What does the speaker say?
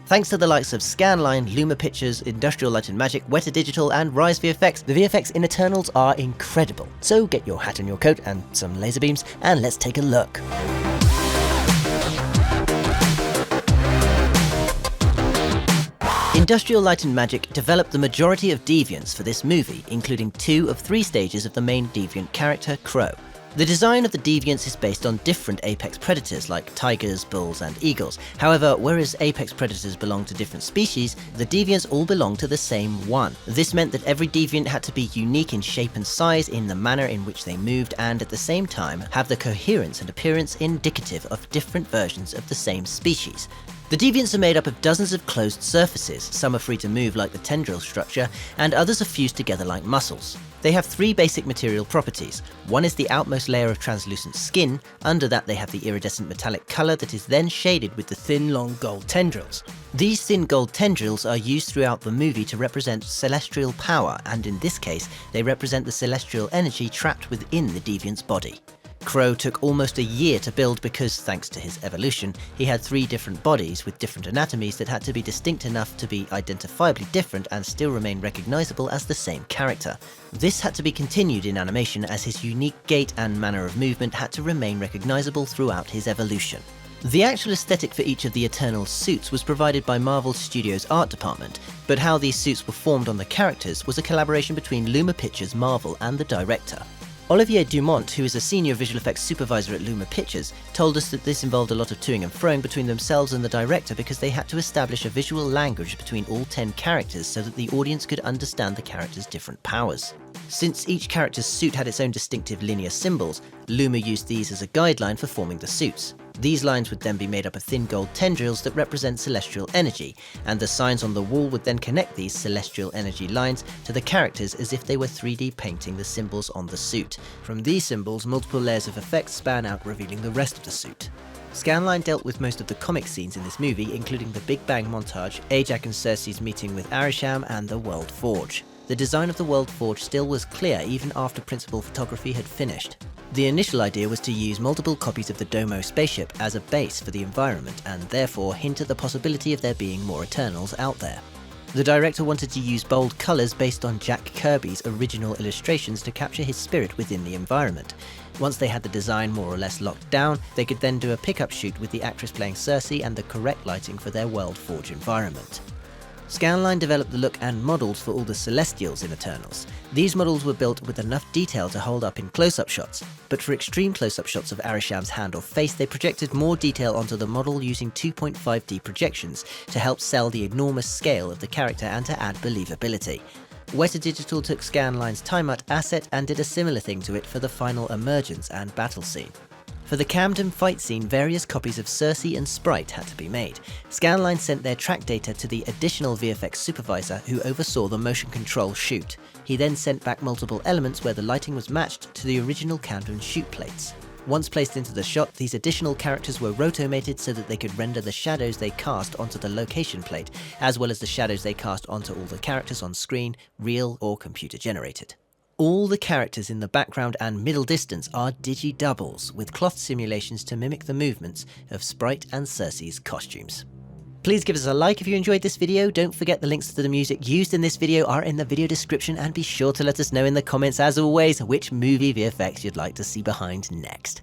Thanks to the likes of Scanline, Luma Pictures, Industrial Light and Magic, Weta Digital, and Rise VFX, the VFX in Eternals are incredible. So get your hat and your coat and some laser beams, and let's take a look. Industrial Light and Magic developed the majority of Deviants for this movie, including 2 of 3 stages of the main Deviant character, Crow. The design of the Deviants is based on different apex predators like tigers, bulls, and eagles. However, whereas apex predators belong to different species, the Deviants all belong to the same one. This meant that every Deviant had to be unique in shape and size, in the manner in which they moved, and at the same time have the coherence and appearance indicative of different versions of the same species. The Deviants are made up of dozens of closed surfaces. Some are free to move like the tendril structure, and others are fused together like muscles. They have 3 basic material properties. One is the outmost layer of translucent skin. Under that they have the iridescent metallic colour that is then shaded with the thin, long gold tendrils. These thin gold tendrils are used throughout the movie to represent celestial power, and in this case, they represent the celestial energy trapped within the Deviant's body. Crow took almost a year to build because, thanks to his evolution, he had 3 different bodies with different anatomies that had to be distinct enough to be identifiably different and still remain recognizable as the same character. This had to be continued in animation as his unique gait and manner of movement had to remain recognizable throughout his evolution. The actual aesthetic for each of the Eternals suits was provided by Marvel Studios' art department, but how these suits were formed on the characters was a collaboration between Luma Pictures, Marvel, and the director. Olivier Dumont, who is a senior visual effects supervisor at Luma Pictures, told us that this involved a lot of toing and froing between themselves and the director because they had to establish a visual language between all 10 characters so that the audience could understand the characters' different powers. Since each character's suit had its own distinctive linear symbols, Luma used these as a guideline for forming the suits. These lines would then be made up of thin gold tendrils that represent celestial energy, and the signs on the wall would then connect these celestial energy lines to the characters as if they were 3D painting the symbols on the suit. From these symbols, multiple layers of effects span out, revealing the rest of the suit. Scanline dealt with most of the comic scenes in this movie, including the Big Bang montage, Ajak and Cersei's meeting with Arisham, and the World Forge. The design of the World Forge still was clear even after principal photography had finished. The initial idea was to use multiple copies of the Domo spaceship as a base for the environment and therefore hint at the possibility of there being more Eternals out there. The director wanted to use bold colours based on Jack Kirby's original illustrations to capture his spirit within the environment. Once they had the design more or less locked down, they could then do a pickup shoot with the actress playing Cersei and the correct lighting for their World Forge environment. Scanline developed the look and models for all the Celestials in Eternals. These models were built with enough detail to hold up in close-up shots, but for extreme close-up shots of Arisham's hand or face, they projected more detail onto the model using 2.5D projections to help sell the enormous scale of the character and to add believability. Weta Digital took Scanline's time out asset and did a similar thing to it for the final emergence and battle scene. For the Camden fight scene, various copies of Cersei and Sprite had to be made. Scanline sent their track data to the additional VFX supervisor who oversaw the motion control shoot. He then sent back multiple elements where the lighting was matched to the original Camden shoot plates. Once placed into the shot, these additional characters were rotomated so that they could render the shadows they cast onto the location plate, as well as the shadows they cast onto all the characters on screen, real or computer generated. All the characters in the background and middle distance are digi-doubles, with cloth simulations to mimic the movements of Sprite and Cersei's costumes. Please give us a like if you enjoyed this video. Don't forget the links to the music used in this video are in the video description, and be sure to let us know in the comments, as always, which movie VFX you'd like to see behind next.